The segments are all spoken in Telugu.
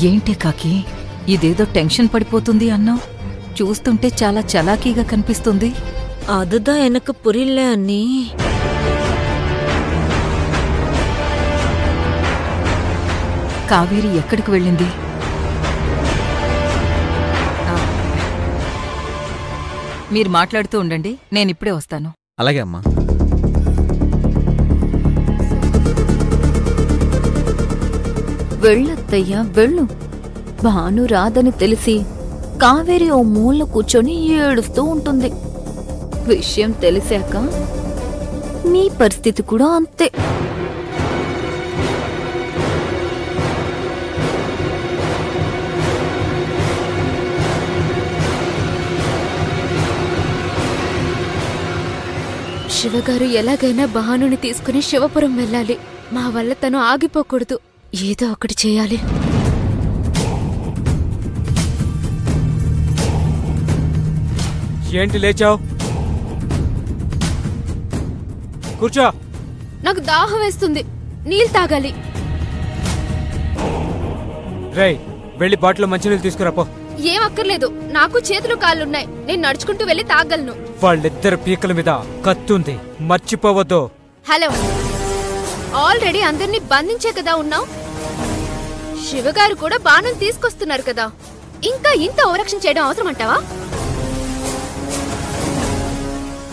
ఏంటే కాకి ఇదేదో టెన్షన్ పడిపోతుంది అన్నావు. చూస్తుంటే చాలా చలాకీగా కనిపిస్తుంది. அதுதான் எனக்கு புரியல அண்ணி. కావేరి ఎక్కడికి వెళ్ళింది? మీరు మాట్లాడుతూ ఉండండి, నేనిప్పుడే వస్తాను. అలాగే అమ్మా. వెళ్ళత్తయ్యా వెళ్ళు. భాను రాదని తెలిసి కావేరి ఓ మూల కూర్చొని ఏడుస్తూ ఉంటుంది. విషయం తెలిసాక నీ పరిస్థితి కూడా అంతే. శివగారు ఎలాగైనా భానుని తీసుకుని శివపురం వెళ్ళాలి. మా వల్ల తను ఆగిపోకూడదు. ఏదో ఒకటి చేయాలి. ఏంటి లేచావు? కూర్చో. నాకు దాహం వేస్తుంది, నీళ్ళు తాగాలి. రేయ్, వెళ్ళి బాటిల్లో మంచినీళ్ళు తీసుకురాపో. ఏం అక్కర్లేదు, నాకు చేతులు కాళ్ళున్నాయి. నేను నడుచుకుంటూ వెళ్ళి తాగలను. వాళ్ళిద్దరు పీకల మీద కత్తుంది, మర్చిపోవద్దు. హలో, ఆల్రెడీ అందరినీ బంధించే కదా ఉన్నావు. శివగారు కూడా బాణం తీసుకొస్తున్నారు కదా, ఇంకా ఇంత ఓవరాక్షన్ చేయడం అవసరం అంటావా?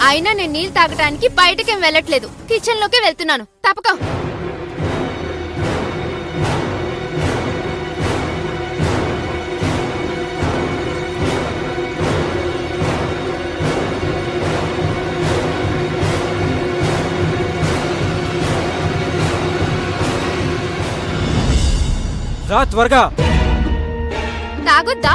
అయినా నేను నీళ్ళు తాగటానికి బయటకేం వెళ్ళట్లేదు, కిచెన్ లోకే వెళ్తున్నాను. తప్పక. రా త్వరగా. తాగొద్దా?